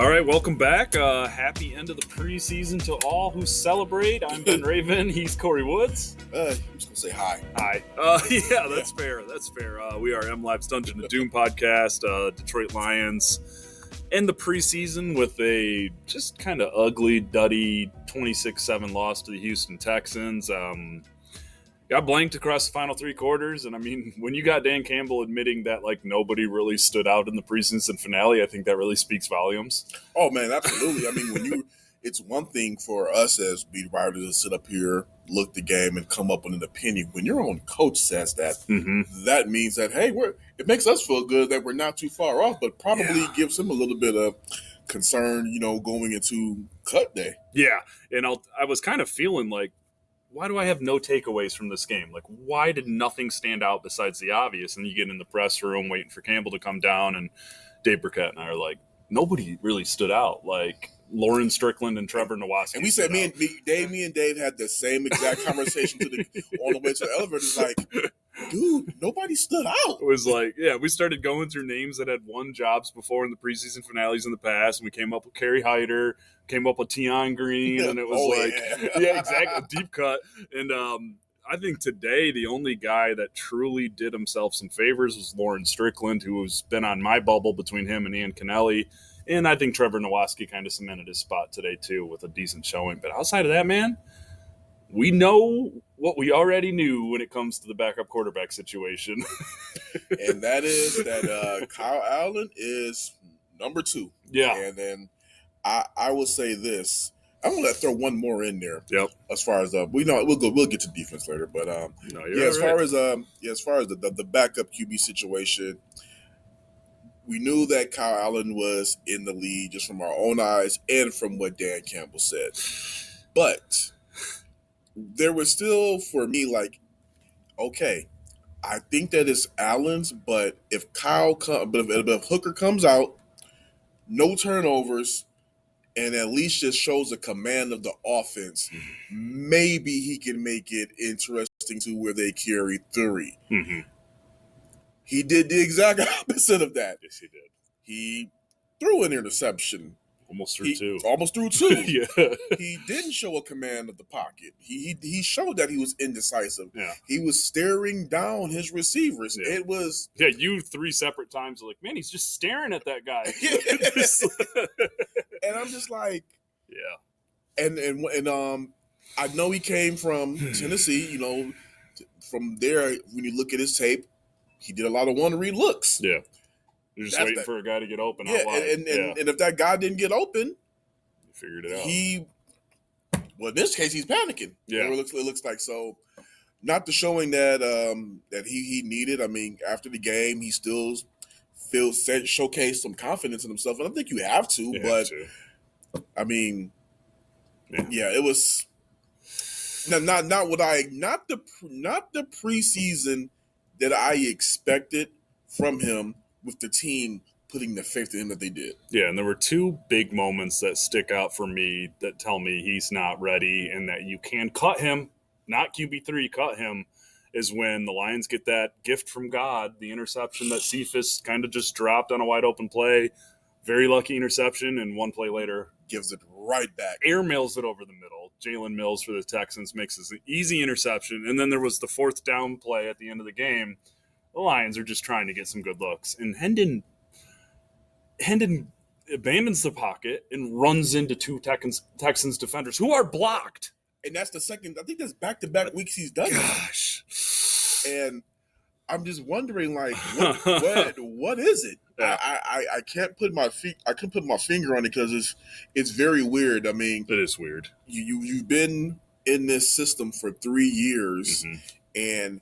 All right, welcome back. Happy end of the preseason to all who celebrate. I'm Ben Raven. He's Kory Woods. I'm just going to say hi. Hi. Yeah, that's fair. That's fair. We are MLive's Dungeon of Doom podcast, Detroit Lions. End the preseason with a just kind of ugly, duddy 26-7 loss to the Houston Texans. Got blanked across the final three quarters, and I mean, when you got Dan Campbell admitting that like nobody really stood out in the preseason finale, I think that really speaks volumes. Oh man, absolutely. I mean, it's one thing for us as beat writers to sit up here, look the game, and come up with an opinion. When your own coach says that, that means that hey, it makes us feel good that we're not too far off, but probably gives him a little bit of concern, going into cut day. Yeah, and I was kind of feeling like, why do I have no takeaways from this game? Like, why did nothing stand out besides the obvious? And you get in the press room waiting for Campbell to come down, and Dave Burkett and I are like, nobody really stood out. Like, Lauren Strickland and Trevor Nowaski. And we said, me and Dave had the same exact conversation on the way to the elevator. It's like, dude, nobody stood out. It was like, yeah, we started going through names that had won jobs before in the preseason finales in the past, and we came up with Kerry Hyder, came up with Tion Green, and it was yeah, exactly, deep cut. And I think today the only guy that truly did himself some favors was Lauren Strickland, who has been on my bubble between him and Ian Kennelly. And I think Trevor Nowaski kind of cemented his spot today, too, with a decent showing. But outside of that, man, we know what we already knew when it comes to the backup quarterback situation. And that is that Kyle Allen is number 2. Yeah. And then I will say this. I'm gonna throw one more in there. Yep. As far as we'll get to defense later, but as far as the backup QB situation, we knew that Kyle Allen was in the lead just from our own eyes and from what Dan Campbell said. But there was still, for me, like, okay, I think that it's Allen's, but if Hooker comes out, no turnovers, and at least just shows a command of the offense, maybe he can make it interesting to where they carry 3. Mm-hmm. He did the exact opposite of that. Yes, he did. He threw an interception. Almost threw 2. Almost threw 2. Yeah. He didn't show a command of the pocket. He showed that he was indecisive. Yeah. He was staring down his receivers. Yeah. It was... Yeah, you 3 separate times were like, man, he's just staring at that guy. And I'm just like... Yeah. And I know he came from Tennessee, from there, when you look at his tape, he did a lot of one-read looks. Yeah. You're just waiting for a guy to get open. Yeah, and if that guy didn't get open, you figured it out. In this case, he's panicking. Yeah. It looks like. So, not the showing that that he needed. I mean, after the game, he still showcased some confidence in himself, and I think you have to. I mean, it was not the preseason that I expected from him, with the team putting the faith in him that they did. Yeah, and there were 2 big moments that stick out for me that tell me he's not ready and that you can cut him, not QB3, cut him, is when the Lions get that gift from God, the interception that Cephas kind of just dropped on a wide open play. Very lucky interception, and 1 play later gives it right back. Airmails it over the middle. Jalen Mills for the Texans makes this an easy interception. And then there was the 4th down play at the end of the game. The Lions are just trying to get some good looks. And Hendon abandons the pocket and runs into 2 Texans defenders who are blocked. And that's the second, I think that's back-to-back weeks he's done. Gosh. And I'm just wondering, like, what is it? Yeah. I can't put my finger on it because it's very weird. I mean, it is weird. You've been in this system for 3 years, and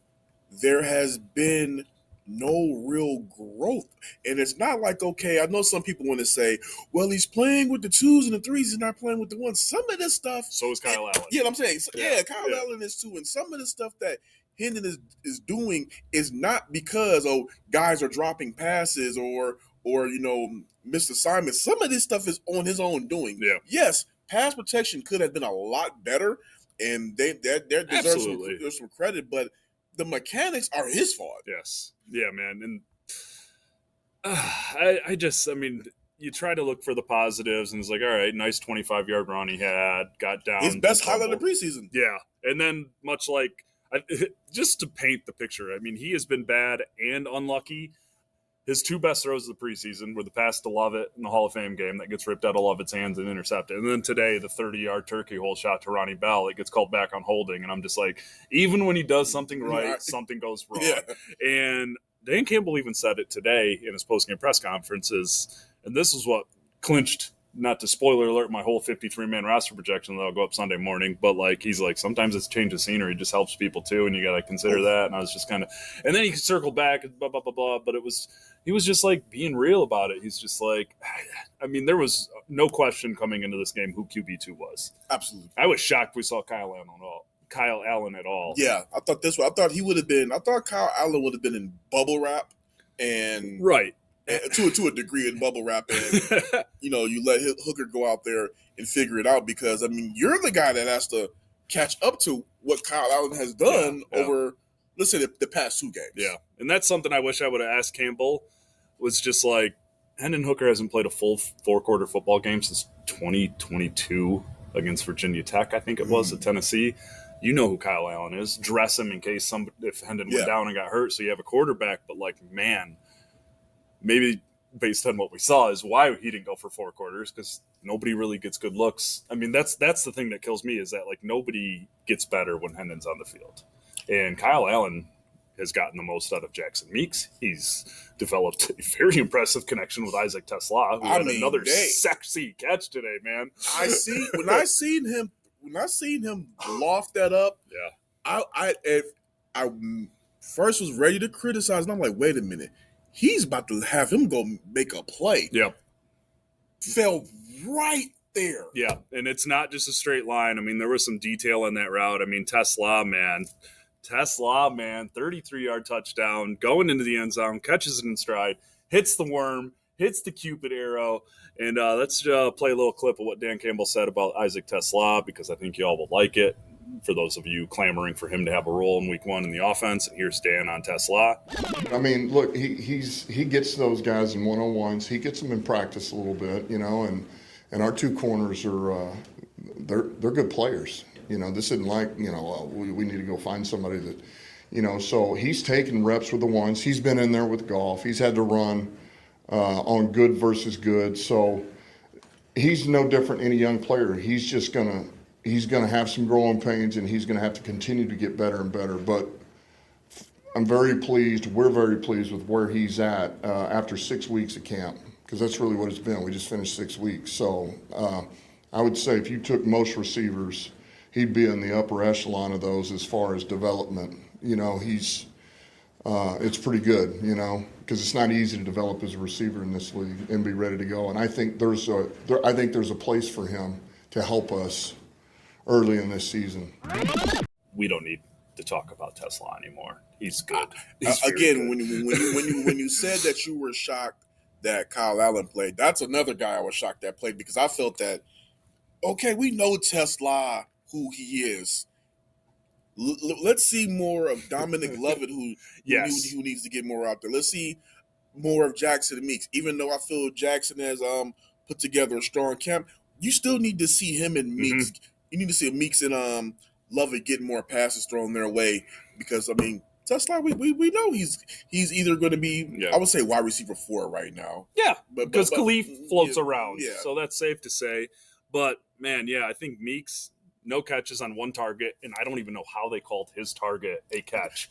there has been no real growth. And it's not like, okay, I know some people want to say, well, he's playing with the 2s and the 3s, he's not playing with the 1s. Some of this stuff. So is Kyle Allen. Yeah, I'm saying, Kyle Allen is too. And some of the stuff that Hendon is doing is not because guys are dropping passes or missed assignments. Some of this stuff is on his own doing. Yeah. Yes, pass protection could have been a lot better, and they deserve some credit, but the mechanics are his fault. Yes. Yeah, man. And I mean, you try to look for the positives, and it's like, all right, nice 25-yard run he had, got down. His best highlight of the preseason. Yeah. And then much like, just to paint the picture, I mean, he has been bad and unlucky. His two best throws of the preseason were the pass to Lovett in the Hall of Fame game that gets ripped out of Lovett's hands and intercepted. And then today, the 30-yard turkey hole shot to Ronnie Bell. It gets called back on holding. And I'm just like, even when he does something right, something goes wrong. Yeah. And Dan Campbell even said it today in his post-game press conferences. And this is what clinched, not to spoiler alert, my whole 53-man roster projection that'll go up Sunday morning. But, like, he's like, sometimes it's change of scenery. It just helps people, too, and you got to consider that. And I was just kind of – and then he circled back and blah, blah, blah, blah. But he was just, like, being real about it. He's just like – I mean, there was no question coming into this game who QB2 was. Absolutely. I was shocked we saw Kyle Allen at all. Yeah, I thought this one. I thought he would have been – I thought Kyle Allen would have been in bubble wrap and – right. To a degree in bubble wrap, and you let Hooker go out there and figure it out, because I mean you're the guy that has to catch up to what Kyle Allen has done over, let's say, the past 2 games. Yeah, and that's something I wish I would have asked Campbell. Was just like, Hendon Hooker hasn't played a full 4-quarter football game since 2022 against Virginia Tech, I think it was, at Tennessee. You know who Kyle Allen is. Dress him in case if Hendon went down and got hurt, so you have a quarterback. But like, man. Maybe based on what we saw is why he didn't go for 4 quarters, because nobody really gets good looks. I mean, that's the thing that kills me, is that like nobody gets better when Hendon's on the field. And Kyle Allen has gotten the most out of Jackson Meeks. He's developed a very impressive connection with Isaac Tesla, who had another sexy catch today, man. When I seen him loft that up, I first was ready to criticize, and I'm like, wait a minute. He's about to have him go make a play. Yeah. Fell right there. Yeah, and it's not just a straight line. I mean, there was some detail in that route. I mean, Tesla, man, 33-yard touchdown, going into the end zone, catches it in stride, hits the worm, hits the Cupid arrow. And let's play a little clip of what Dan Campbell said about Isaac Tesla, because I think you all will like it, for those of you clamoring for him to have a role in week 1 in the offense. And here's Dan on Tesla. I mean, look, he gets those guys in one-on-ones. He gets them in practice a little bit, and our 2 corners are they're good players. This isn't like, we need to go find somebody that, so he's taking reps with the ones. He's been in there with golf. He's had to run on good versus good. So he's no different than any young player. He's just he's going to have some growing pains, and he's going to have to continue to get better and better. But I'm very pleased. We're very pleased with where he's at after 6 weeks of camp, because that's really what it's been. We just finished 6 weeks. So I would say if you took most receivers, he'd be in the upper echelon of those as far as development. He's it's pretty good, because it's not easy to develop as a receiver in this league and be ready to go. And I think there's a place for him to help us early in this season. We don't need to talk about Tesla anymore. He's good. Again, good. When you said that you were shocked that Kyle Allen played, that's another guy I was shocked that played, because I felt that, okay, we know Tesla, who he is. Let's see more of Dominic Lovett, who needs to get more out there. Let's see more of Jackson Meeks. Even though I feel Jackson has put together a strong camp, you still need to see him and Meeks. Mm-hmm. You need to see Meeks and Lovett get more passes thrown their way, because I mean, Tesla, we know he's either going to be, I would say, wide receiver 4 right now. Yeah, because Khalif floats around, so that's safe to say. But man, I think Meeks, no catches on 1 target, and I don't even know how they called his target a catch.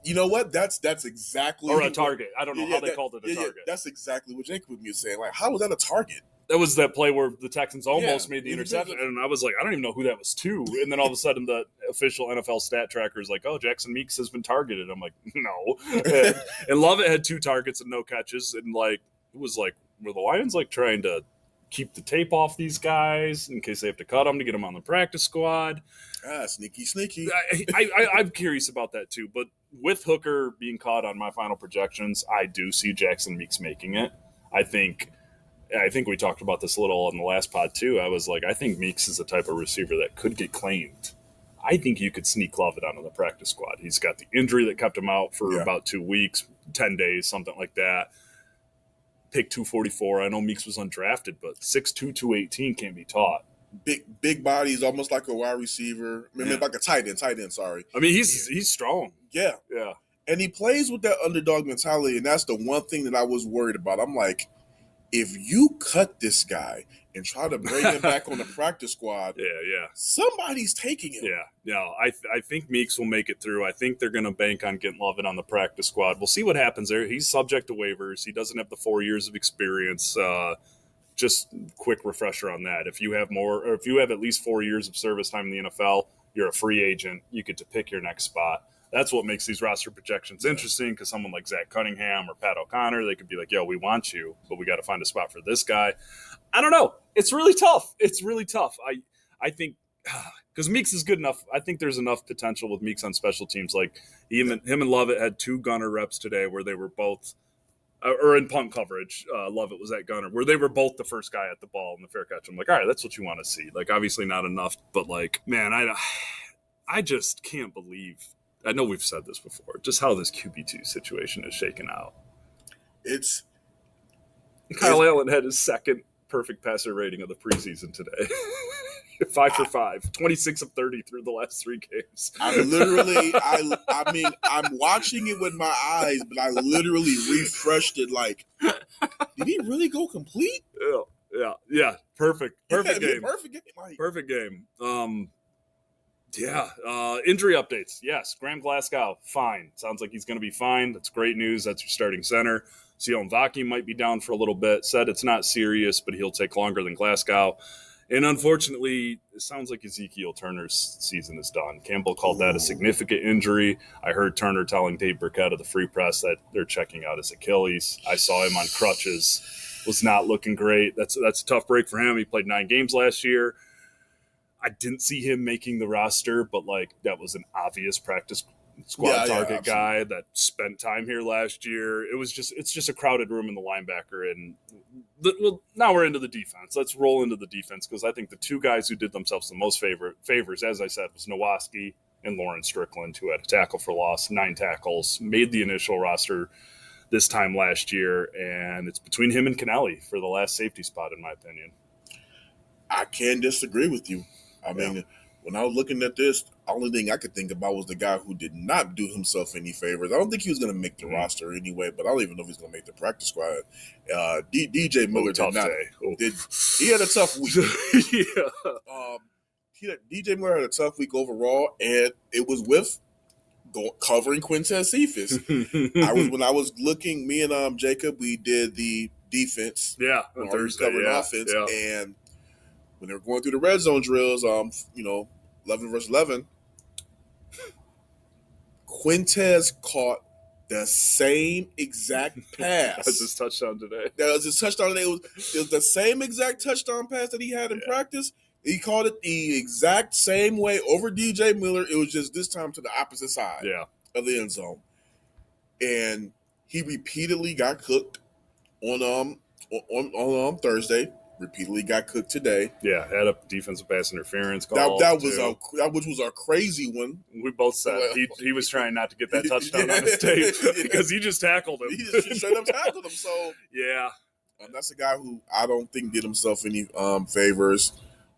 You know what? That's exactly, or a target. I don't know how they called it a target. That's exactly what Jacob was saying. Like, how was that a target? That was that play where the Texans almost made the interception, and I was like, I don't even know who that was to. And then all of a sudden, the official NFL stat tracker is like, oh, Jackson Meeks has been targeted. I'm like, no. And Lovett had 2 targets and no catches, and like, it was like, were the Lions like trying to keep the tape off these guys in case they have to cut them to get them on the practice squad? Sneaky. I'm curious about that too. But with Hooker being caught on my final projections, I do see Jackson Meeks making it. I think we talked about this a little on the last pod too. I was like, I think Meeks is the type of receiver that could get claimed. I think you could sneak Lovett onto the practice squad. He's got the injury that kept him out for about 2 weeks, 10 days, something like that. pick 244. I know Meeks was undrafted, but 6'2", 218 can't be taught. Big bodies, almost like a wide receiver. I mean, like a tight end, sorry. I mean, he's strong. Yeah. Yeah. And he plays with that underdog mentality, and that's the one thing that I was worried about. I'm like, if you cut this guy and try to bring him back on the practice squad, somebody's taking him. Yeah. I think Meeks will make it through. I think they're going to bank on getting Lovett on the practice squad. We'll see what happens there. He's subject to waivers. He doesn't have the 4 years of experience. Just quick refresher on that. If you have at least 4 years of service time in the NFL, you're a free agent. You get to pick your next spot. That's what makes these roster projections interesting, because someone like Zach Cunningham or Pat O'Connor, they could be like, yo, we want you, but we got to find a spot for this guy. I don't know. It's really tough. I think because Meeks is good enough. I think there's enough potential with Meeks on special teams. Like him and Lovett had 2 gunner reps today where they were both or in punt coverage. Lovett was at gunner where they were both the first guy at the ball in the fair catch. I'm like, all right, that's what you want to see. Like, obviously not enough, but like, man, I just can't believe. I know we've said this before, just how this QB2 situation is shaken out. Kyle Allen had his second perfect passer rating of the preseason today. 5 for 5, 26 of 30 through the last 3 games. I'm watching it with my eyes, but I literally refreshed it like, did he really go complete? Yeah. Perfect game. Perfect game. Injury updates. Yes, Graham Glasgow, fine. Sounds like he's going to be fine. That's great news. That's your starting center. Sione Vaki might be down for a little bit. Said it's not serious, but he'll take longer than Glasgow. And unfortunately, it sounds like Ezekiel Turner's season is done. Campbell called that a significant injury. I heard Turner telling Dave Burkett of the Free Press that they're checking out his Achilles. I saw him on crutches. Was not looking great. That's a tough break for him. He played 9 games last year. I didn't see him making the roster, but like that was an obvious practice squad target guy that spent time here last year. It's just a crowded room in the linebacker. And now we're into the defense. Let's roll into the defense, because I think the 2 guys who did themselves the most favors, as I said, was Nowaski and Lauren Strickland, who had a tackle for loss, 9 tackles, made the initial roster this time last year. And it's between him and Kennelly for the last safety spot, in my opinion. I can't disagree with you. I mean, when I was looking at this, the only thing I could think about was the guy who did not do himself any favors. I don't think he was going to make the roster anyway, but I don't even know if he's going to make the practice squad. DJ Miller did not. He had a tough week. DJ Miller had a tough week overall, and it was with covering Quintez Cephas. When I was looking, me and Jacob, we did the defense. On Thursday. Covering offense, and when they were going through the red zone drills, 11 versus 11, Quintez caught the same exact pass. That's his touchdown today. That was his touchdown today. It was the same exact touchdown pass that he had in practice. He caught it the exact same way over DJ Miller. It was just this time to the opposite side of the end zone. And he repeatedly got cooked on Thursday. Repeatedly got cooked today. Yeah, had a defensive pass interference call. Which was a crazy one. We both said he was trying not to get that touchdown on his tape because he just tackled him. He just straight up tackled him. So that's a guy who I don't think did himself any favors.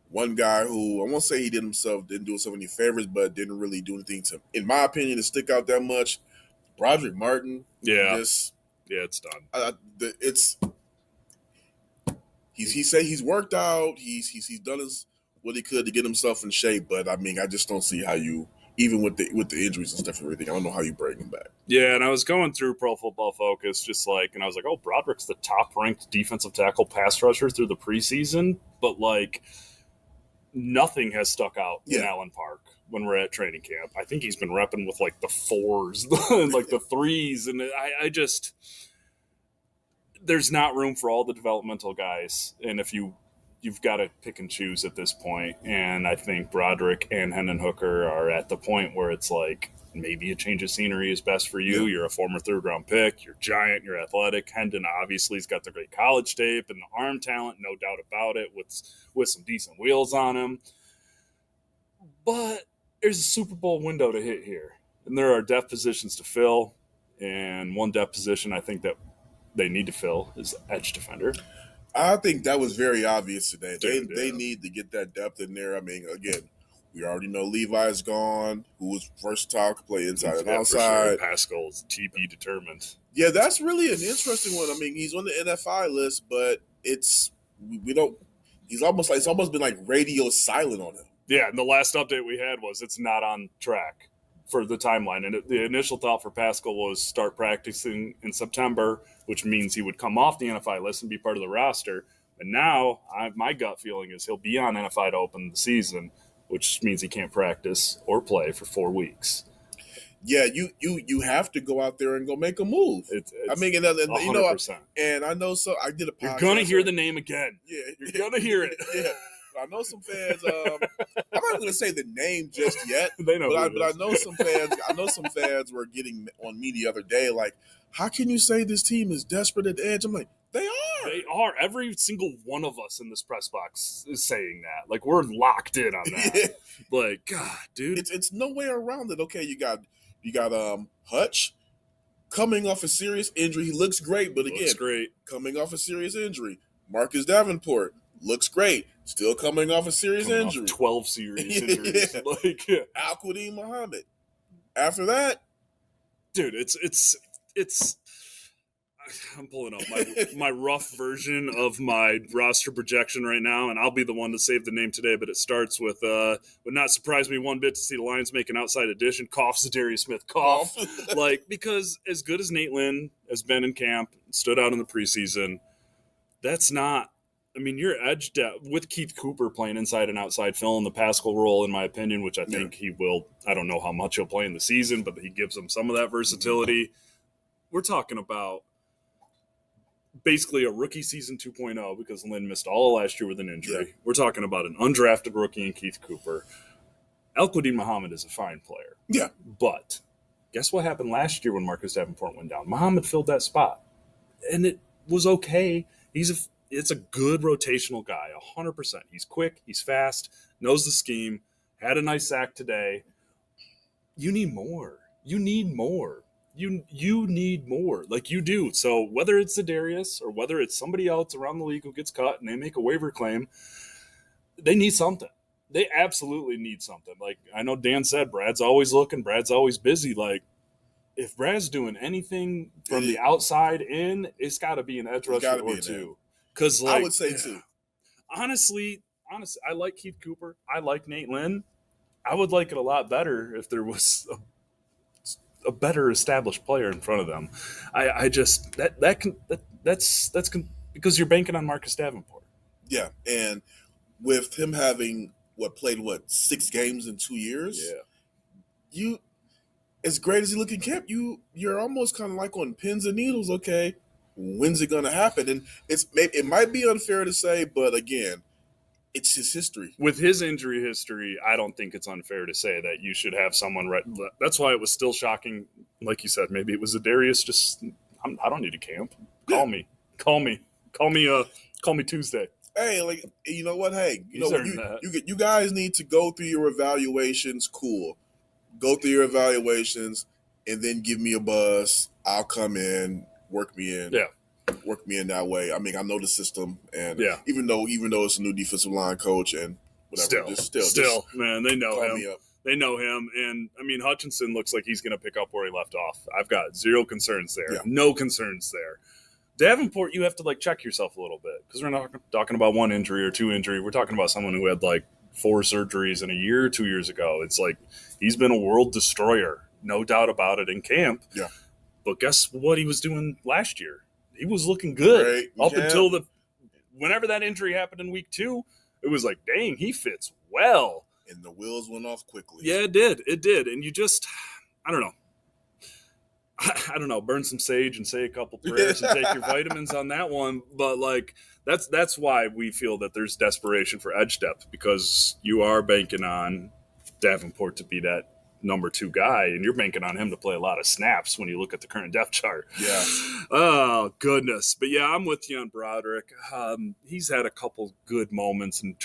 One guy who I won't say he didn't do himself any favors, but didn't really do anything in my opinion, to stick out that much. Broderick Martin. It's done. He said he's worked out. He's done what he could to get himself in shape. But I mean, I just don't see how you, even with the injuries and stuff and everything, I don't know how you bring him back. Yeah, and I was going through Pro Football Focus, and I was like, oh, Broderick's the top ranked defensive tackle pass rusher through the preseason, but like nothing has stuck out in Allen Park when we're at training camp. I think he's been repping with like the 4s and like the 3s, and I just. There's not room for all the developmental guys, and if you've got to pick and choose at this point, and I think Broderick and Hendon Hooker are at the point where it's like maybe a change of scenery is best for you. You're a former 3rd-round pick. You're giant. You're athletic. Hendon obviously has got the great college tape and the arm talent, no doubt about it, with some decent wheels on him. But there's a Super Bowl window to hit here, and there are depth positions to fill, and one depth position I think that they need to fill is edge defender. I think that was very obvious today. They need to get that depth in there. I mean, again, we already know Levi's gone, who was versatile, could play inside and outside. Sure. Pascal is TP determined. Yeah, that's really an interesting one. I mean, he's on the NFI list, but we don't. It's almost been like radio silent on him. Yeah, and the last update we had was it's not on track for the timeline. And the initial thought for Pascal was start practicing in September, which means he would come off the NFI list and be part of the roster. And now my gut feeling is he'll be on NFI to open the season, which means he can't practice or play for 4 weeks. Yeah, you have to go out there and go make a move. I mean, and, you know, and I know so. I did a podcast. You're gonna hear the name again. Yeah, you're gonna hear it. Yeah, I know some fans. I'm not going to say the name just yet. They know, but I know some fans. I know some fans were getting on me the other day, like, "How can you say this team is desperate at the edge?" I'm like, they are. They are. Every single one of us in this press box is saying that. Like, we're locked in on that. Yeah. Like, God, dude, it's no way around it. Okay, you got Hutch coming off a serious injury. He looks great, but again, coming off a serious injury. Marcus Davenport looks great, still coming off a serious injury. 12 serious injuries. Yeah. Al-Quadin Muhammad. After that, dude, it's. I'm pulling up my rough version of my roster projection right now, and I'll be the one to save the name today, but it starts with would not surprise me one bit to see the Lions make an outside addition. Cough, Zadarius Smith, cough. Like, because as good as Nate Lynn has been in camp, stood out in the preseason, that's not, I mean, your edge depth with Keith Cooper playing inside and outside, filling the Pascal role, in my opinion, which I think he will. I don't know how much he'll play in the season, but he gives them some of that versatility. We're talking about basically a rookie season 2.0 because Lynn missed all last year with an injury. Yeah. We're talking about an undrafted rookie in Keith Cooper. Al-Quadin Muhammad is a fine player. Yeah. But guess what happened last year when Marcus Davenport went down? Muhammad filled that spot. And it was okay. It's a good rotational guy, 100%. He's quick, he's fast, knows the scheme, had a nice sack today. You need more. You need more. You need more, like you do. So whether it's Zadarius or whether it's somebody else around the league who gets cut and they make a waiver claim, they need something. They absolutely need something. Like, I know Dan said Brad's always looking, Brad's always busy. Like, if Brad's doing anything from the outside in, it's got to be an edge rusher or two. Because, like, I would say too. Honestly, I like Keith Cooper. I like Nate Lynn. I would like it a lot better if there was a better established player in front of them. That's because you're banking on Marcus Davenport. Yeah, and with him having played 6 games in 2 years. Yeah, you, as great as you look in camp, you're almost kind of like on pins and needles. Okay, when's it going to happen? And it might be unfair to say, but again, it's his history. With his injury history, I don't think it's unfair to say that you should have someone right. That's why it was still shocking. Like you said, maybe it was Zadarius. Just, I don't need a camp. Call me Tuesday. Hey, like, you know what? Hey, you guys need to go through your evaluations. Cool. Go through your evaluations and then give me a buzz. I'll come in, work me in. Yeah. Work me in that way. I mean, I know the system, and even though it's a new defensive line coach and whatever, still, man, they know him. They know him, and I mean, Hutchinson looks like he's going to pick up where he left off. I've got zero concerns there. Yeah. No concerns there. Davenport, you have to check yourself a little bit because we're not talking about 1 injury or 2 injury. We're talking about someone who had 4 surgeries in a year, 2 years ago. It's like he's been a world destroyer, no doubt about it in camp. Yeah, but guess what he was doing last year? He was looking good until whenever that injury happened in week 2, it was like, dang, he fits well. And the wheels went off quickly. Yeah, it did. And you just, I don't know, burn some sage and say a couple prayers and take your vitamins on that one. But that's why we feel that there's desperation for edge depth, because you are banking on Davenport to be that number 2 guy, and you're banking on him to play a lot of snaps when you look at the current depth chart. Yeah. Oh, goodness. But yeah, I'm with you on Broderick. He's had a couple good moments in in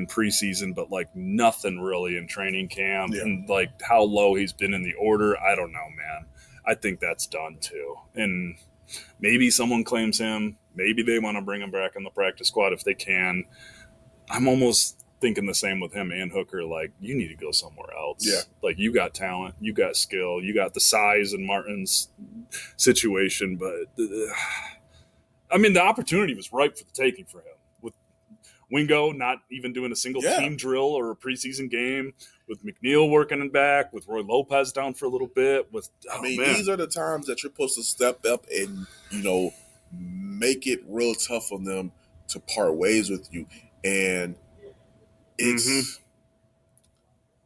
preseason, but nothing really in training camp. Yeah. And how low he's been in the order, I don't know, man. I think that's done too. And Maybe someone claims him. Maybe they want to bring him back on the practice squad if they can. I'm almost thinking the same with him and Hooker. Like, you need to go somewhere else. Yeah. Like, you got talent, you got skill, you got the size in Martin's situation. But, I mean, the opportunity was ripe for the taking for him. With Wingo not even doing a single team drill or a preseason game, with McNeil working back, with Roy Lopez down for a little bit. These are the times that you're supposed to step up and, make it real tough on them to part ways with you. And it's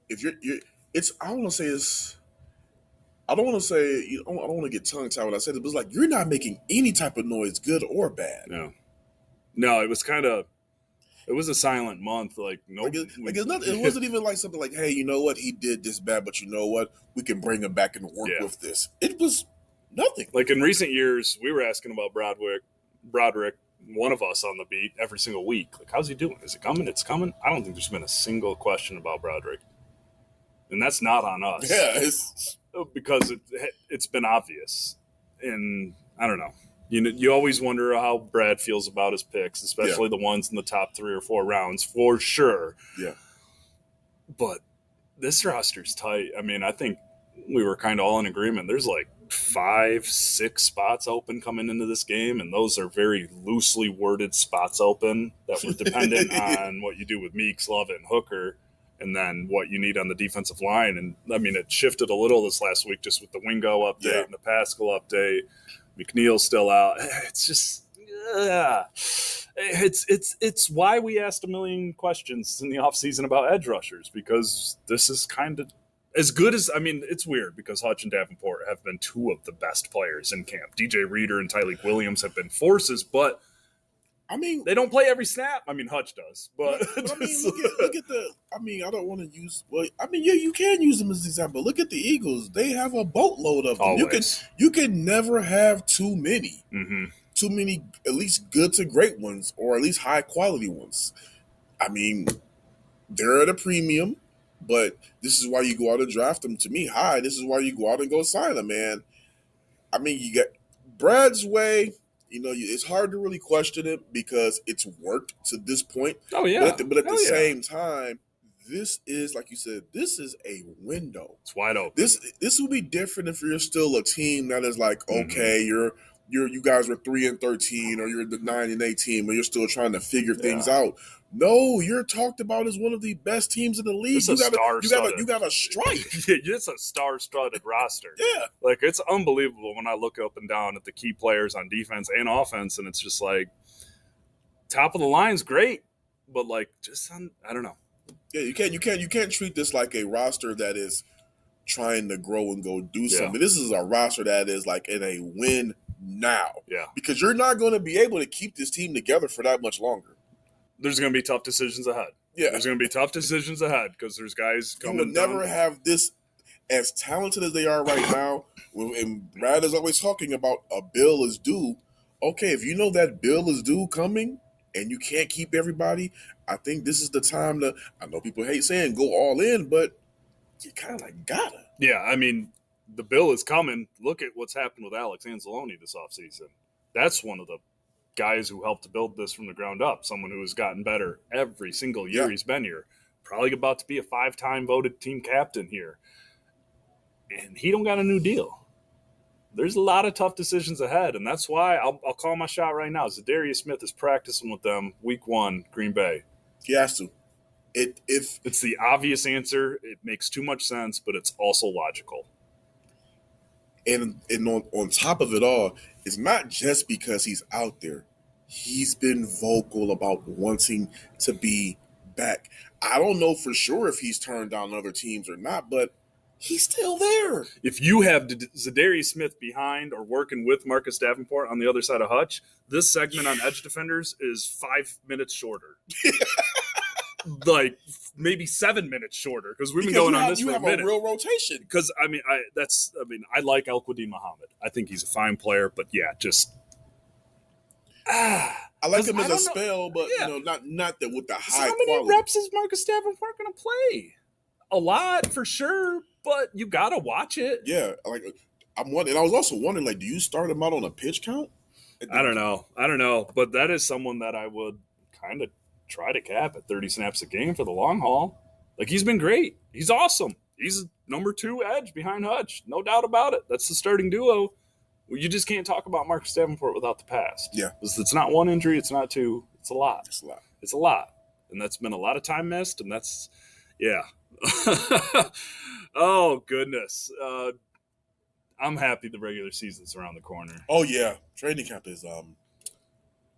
if you're it's I don't want to say I don't want to get tongue tied when I say this, but it's like you're not making any type of noise, good or bad. No, it was it was a silent month. Like, no, it wasn't even like something like, hey, you know what, he did this bad, but you know what, we can bring him back and work with this. It was nothing. Like, in recent years, we were asking about Broderick, one of us on the beat, every single week. Like, how's he doing? Is it coming? It's coming. I don't think there's been a single question about Broderick, and that's not on us. Yeah, because it's been obvious, and I don't know. You always wonder how Brad feels about his picks, especially the ones in the top 3 or 4 rounds, for sure. Yeah. But this roster's tight. I mean, I think we were kind of all in agreement. There's like 5-6 spots open coming into this game, and those are very loosely worded spots open that were dependent on what you do with Meeks, Love, and Hooker, and then what you need on the defensive line. And, I mean, it shifted a little this last week just with the Wingo update and the Pascal update. McNeil's still out. It's just, it's why we asked a million questions in the offseason about edge rushers, because this is kind of as good as, I mean, it's weird because Hutch and Davenport have been 2 of the best players in camp. DJ Reader and Tyleek Williams have been forces, but I mean, they don't play every snap. I mean, Hutch does, but I mean, look at the. I mean, I don't want to use. Well, I mean, you can use them as an example. Look at the Eagles; they have a boatload of them. Always. You can never have too many. Mm-hmm. Too many, at least good to great ones, or at least high quality ones. I mean, they're at a premium, but this is why you go out and draft them. To me, high. This is why you go out and go sign them, man. I mean, you got Brad's way. It's hard to really question it because it's worked to this point. Oh, yeah. But at the same time, this is, like you said, this is a window. It's wide open. This will be different if you're still a team that is like, okay, you guys were 3-13, or you're the 9-8 team, or you're still trying to figure things out. No, you're talked about as one of the best teams in the league. You got a strike. Yeah, it's a star-studded roster. Yeah. Like, it's unbelievable when I look up and down at the key players on defense and offense, and it's just like, top of the line's great, but like, I don't know. Yeah, you can't treat this like a roster that is trying to grow and go do something. This is a roster that is like in a win now. Yeah. Because you're not going to be able to keep this team together for that much longer. There's going to be tough decisions ahead. Yeah. There's going to be tough decisions ahead because there's guys coming down. You will never have this, as talented as they are right now, and Brad is always talking about a bill is due. Okay, if you know that bill is due coming and you can't keep everybody, I think this is the time to, I know people hate saying go all in, but you kind of like gotta. Yeah, I mean, the bill is coming. Look at what's happened with Alex Anzalone this offseason. That's one of the guys who helped to build this from the ground up, someone who has gotten better every single year he's been here. Probably about to be a 5-time voted team captain here. And he don't got a new deal. There's a lot of tough decisions ahead, and that's why I'll call my shot right now. Zadarius Smith is practicing with them week 1, Green Bay. He has to. It's the obvious answer. It makes too much sense, but it's also logical. And on top of it all, it's not just because he's out there. He's been vocal about wanting to be back. I don't know for sure if he's turned down other teams or not, but he's still there. If you have Zadarius Smith behind or working with Marcus Davenport on the other side of Hutch, this segment on edge defenders is 5 minutes shorter. Like maybe 7 minutes shorter because we've been going on this for a minute. You have a real rotation. Because I like Al-Quadin Muhammad. I think he's a fine player, but I like him as a spell, but not that with the high quality. How many reps is Marcus Davenport going to play? A lot for sure, but you got to watch it. Yeah, like I'm wondering. I was also wondering, like, do you start him out on a pitch count? I don't know. But that is someone that I would kind of try to cap at 30 snaps a game for the long haul. Like, he's been great. He's awesome. He's number 2 edge behind Hutch. No doubt about it. That's the starting duo. You just can't talk about Marcus Davenport without the past. Yeah. It's not 1 injury. It's not 2. It's a lot. It's a lot. And that's been a lot of time missed. And that's, yeah. Oh, goodness. I'm happy the regular season's around the corner. Oh, yeah. Training camp is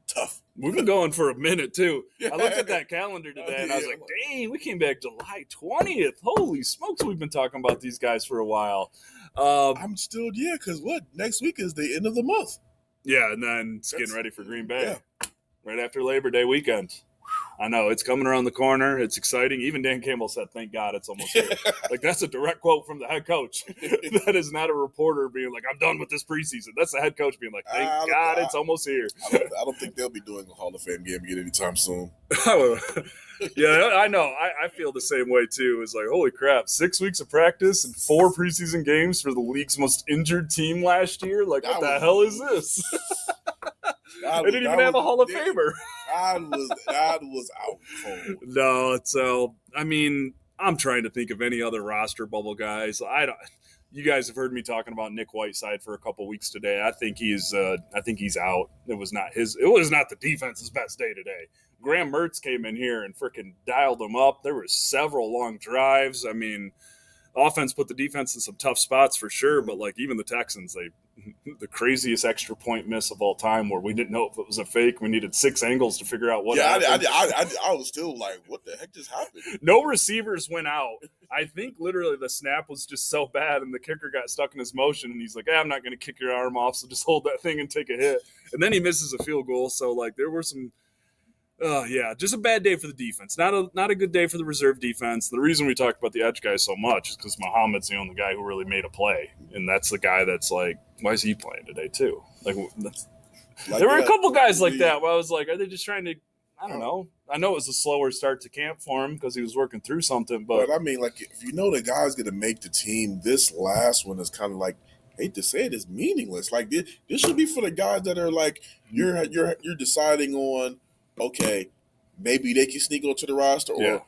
tough. We've been going for a minute, too. I looked at that calendar today, and I was like, dang, we came back July 20th. Holy smokes, we've been talking about these guys for a while. I'm still, because next week is the end of the month. Yeah, and then it's getting ready for Green Bay. Yeah. Right after Labor Day weekend. I know, it's coming around the corner. It's exciting. Even Dan Campbell said, thank God it's almost here. Like, that's a direct quote from the head coach. That is not a reporter being like, I'm done with this preseason. That's the head coach being like, thank God it's almost here. I don't think they'll be doing a Hall of Fame game again anytime soon. Yeah, I know. I feel the same way, too. It's like, holy crap, 6 weeks of practice and 4 preseason games for the league's most injured team last year? Like, what the hell is this? They didn't even have a Hall of Famer. I was out cold. No, so I mean, I'm trying to think of any other roster bubble guys. You guys have heard me talking about Nick Whiteside for a couple weeks today. I think he's out. It was not the defense's best day today. Graham Mertz came in here and freaking dialed him up. There were several long drives. I mean, offense put the defense in some tough spots for sure, but like even the Texans, the craziest extra point miss of all time where we didn't know if it was a fake. We needed 6 angles to figure out what happened. I was still like, what the heck just happened? No receivers went out. I think literally the snap was just so bad and the kicker got stuck in his motion and he's like, I'm not going to kick your arm off, so just hold that thing and take a hit. And then he misses a field goal. So like there were some just a bad day for the defense. Not a good day for the reserve defense. The reason we talk about the edge guys so much is because Muhammad's the only guy who really made a play. And that's the guy that's like, why is he playing today too? Like there were a couple guys like that where I was like, are they just trying to, I don't know. I know it was a slower start to camp for him because he was working through something. But I mean, like, if you know the guy's going to make the team, this last one is kind of like, hate to say it, is meaningless. Like this should be for the guys that are like, you're deciding on, okay, maybe they can sneak onto the roster, or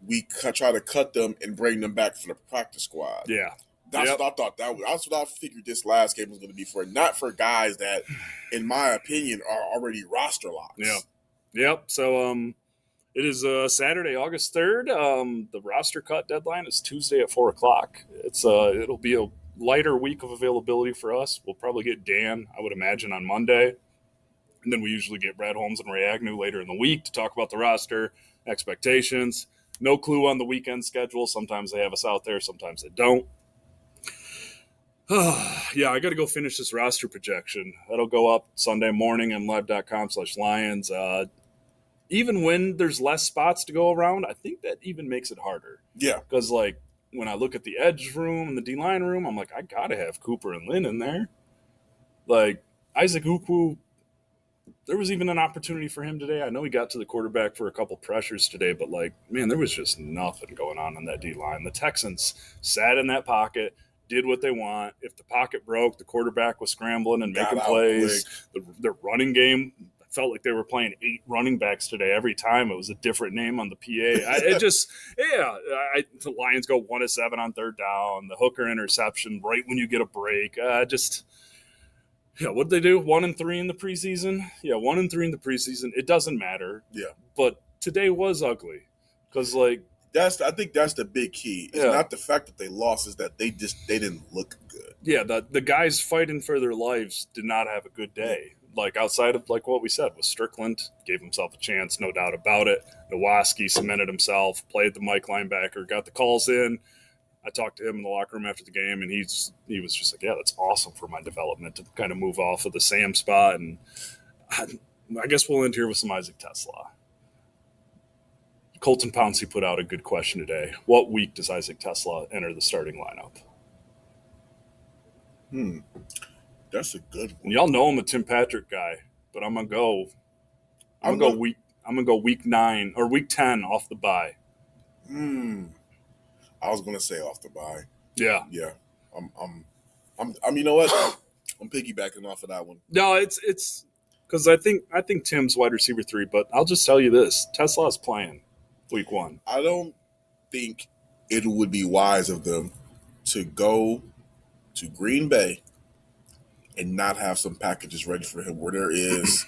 we try to cut them and bring them back for the practice squad. Yeah, that's what I thought. That's what I figured this last game was going to be for. Not for guys that, in my opinion, are already roster locks. Yeah, yep. So it is Saturday, August 3rd. The roster cut deadline is Tuesday at 4:00. It'll be a lighter week of availability for us. We'll probably get Dan, I would imagine, on Monday. And then we usually get Brad Holmes and Ray Agnew later in the week to talk about the roster, expectations. No clue on the weekend schedule. Sometimes they have us out there, sometimes they don't. Yeah, I got to go finish this roster projection. That'll go up Sunday morning on MLive.com/Lions. Even when there's less spots to go around, I think that even makes it harder. Yeah. Because, like, when I look at the edge room and the D-line room, I'm like, I got to have Cooper and Lynn in there. Like, Isaac Ukwu, there was even an opportunity for him today. I know he got to the quarterback for a couple pressures today, but, like, man, there was just nothing going on that D-line. The Texans sat in that pocket, did what they want. If the pocket broke, the quarterback was scrambling and making plays. Their running game felt like they were playing 8 running backs today. Every time it was a different name on the PA. The Lions go 1-7 on 3rd down. The Hooker interception right when you get a break. What did they do? 1-3 in the preseason? Yeah, 1-3 in the preseason. It doesn't matter. Yeah. But today was ugly. Because, like, I think that's the big key. It's not the fact that they lost, is that they didn't look good. Yeah, the guys fighting for their lives did not have a good day. Like, outside of, like, what we said, was Strickland gave himself a chance, no doubt about it. Nowaski cemented himself, played the Mike linebacker, got the calls in. I talked to him in the locker room after the game, and he was just like, yeah, that's awesome for my development to kind of move off of the Sam spot. And I guess we'll end here with some Isaac Tesla. Colton Pouncey put out a good question today. What week does Isaac Tesla enter the starting lineup? That's a good one. And y'all know I'm a Tim Patrick guy, but I'm gonna go week 9 or week 10 off the bye. I was gonna say off the bye. Yeah. Yeah. I'm You know what? I'm piggybacking off of that one. No, it's because I think Tim's wide receiver 3, but I'll just tell you this: Tesla's playing week 1. I don't think it would be wise of them to go to Green Bay and not have some packages ready for him where there is.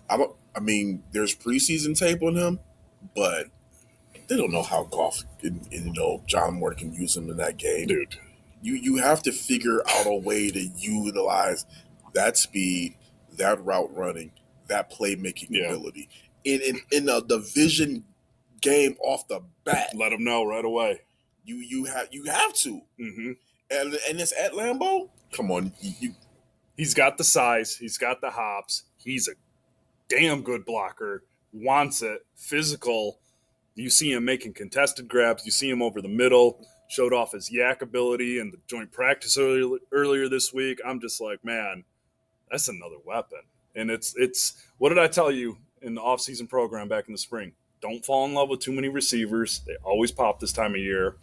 There's preseason tape on him, but they don't know how Goff and John Moore can use him in that game. Dude, you have to figure out a way to utilize that speed, that route running, that playmaking ability in a division game off the bat. Let them know right away. You have to, mm-hmm. and it's at Lambeau. Come on, he's got the size, he's got the hops, he's a damn good blocker, wants it, physical. You see him making contested grabs. You see him over the middle. Showed off his yak ability in the joint practice earlier this week. I'm just like, man, that's another weapon. And it's what did I tell you in the offseason program back in the spring? Don't fall in love with too many receivers. They always pop this time of year.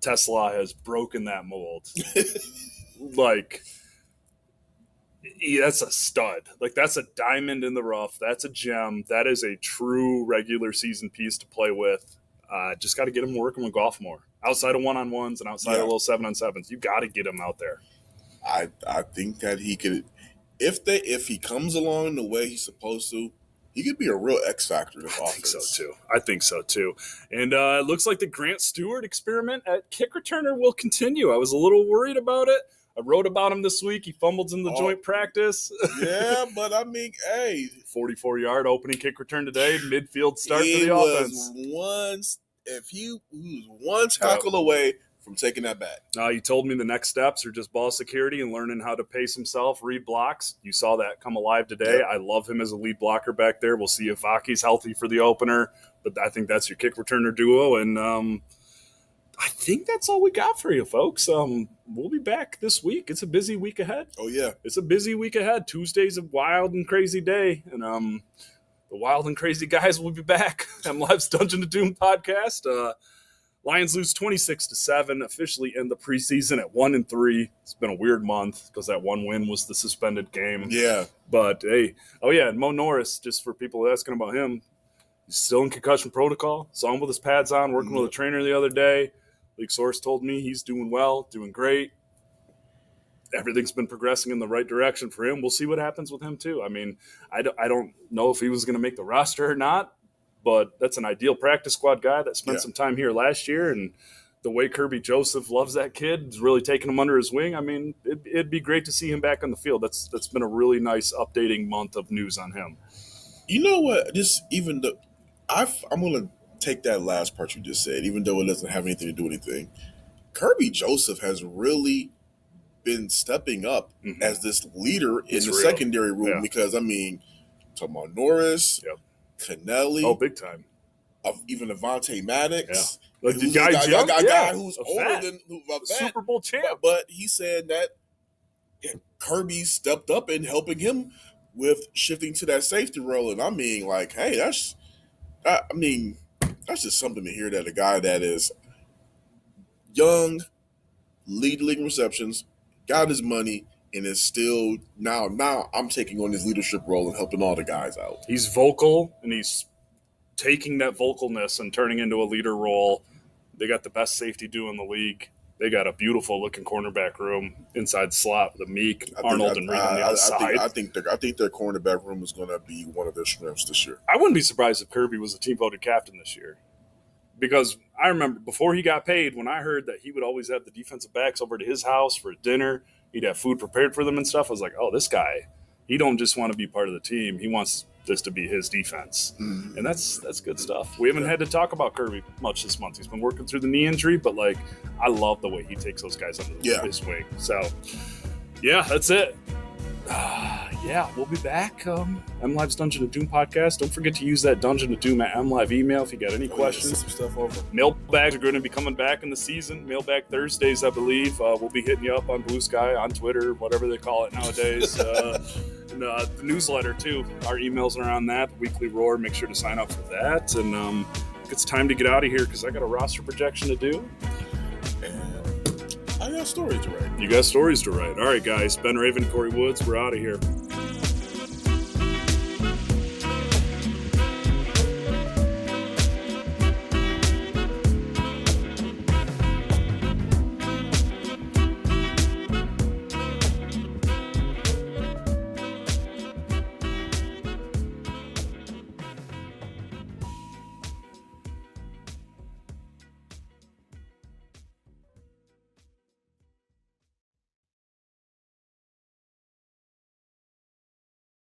Tesla has broken that mold. That's a stud. That's a diamond in the rough. That's a gem. That is a true regular season piece to play with. Just got to get him working with Goff more. Outside of one-on-ones and outside of little 7-on-7s. You got to get him out there. I think that he could, if he comes along the way he's supposed to, he could be a real X factor in this offense. I think so too. And it looks like the Grant Stewart experiment at kick returner will continue. I was a little worried about it. I wrote about him this week. He fumbled in the joint practice. Yeah, but hey. 44-yard opening kick return today, midfield start for the offense. He was one tackle away from taking that back. You told me the next steps are just ball security and learning how to pace himself, read blocks. You saw that come alive today. Yep. I love him as a lead blocker back there. We'll see if Aki's healthy for the opener, but I think that's your kick returner duo. And I think that's all we got for you, folks. We'll be back this week. It's a busy week ahead. Oh, yeah. It's a busy week ahead. Tuesday's a wild and crazy day. And the wild and crazy guys will be back. MLive's Dungeon of Doom podcast. Lions lose 26-7, officially end the preseason at 1-3. It's been a weird month because that one win was the suspended game. Yeah. But, hey, and Mo Norris, just for people asking about him, he's still in concussion protocol. Saw him with his pads on, working with a trainer the other day. League source told me he's doing well, doing great. Everything's been progressing in the right direction for him. We'll see what happens with him, too. I don't know if he was going to make the roster or not, but that's an ideal practice squad guy that spent some time here last year, and the way Kirby Joseph loves that kid, is really taking him under his wing. It'd be great to see him back on the field. That's been a really nice updating month of news on him. You know what? I'm going to take that last part you just said, even though it doesn't have anything to do with anything. Kirby Joseph has really been stepping up as this leader in the secondary room because, talking about Norris, Cannelli. Big time. Even Avonte Maddox. Yeah. Who's a guy who's older than a vet. Super Bowl champ. But he said that Kirby stepped up in helping him with shifting to that safety role. And hey, that's just something to hear that a guy that is young, leading receptions, got his money, and is still now I'm taking on this leadership role and helping all the guys out. He's vocal, and he's taking that vocalness and turning into a leader role. They got the best safety duo in the league. They got a beautiful looking cornerback room inside slot with Meek, Arnold, and Reed on the outside. I think their cornerback room is going to be one of their strengths this year. I wouldn't be surprised if Kirby was a team voted captain this year, because I remember before he got paid, when I heard that he would always have the defensive backs over to his house for dinner, he'd have food prepared for them and stuff. I was like, oh, this guy, he don't just want to be part of the team. He wants this to be his defense. Mm-hmm. And that's good stuff. We haven't had to talk about Kirby much this month. He's been working through the knee injury, but I love the way he takes those guys under his wing. So, that's it. We'll be back. MLive's Dungeon of Doom podcast. Don't forget to use that Dungeon of Doom at MLive email if you got any questions. Some stuff over. Mailbags are going to be coming back in the season. Mailbag Thursdays, I believe. We'll be hitting you up on Blue Sky, on Twitter, whatever they call it nowadays. And the newsletter, too. Our emails are on that. Weekly Roar. Make sure to sign up for that. And it's time to get out of here because I got a roster projection to do. I got stories to write. You got stories to write. All right, guys. Ben Raven, Kory Woods. We're out of here.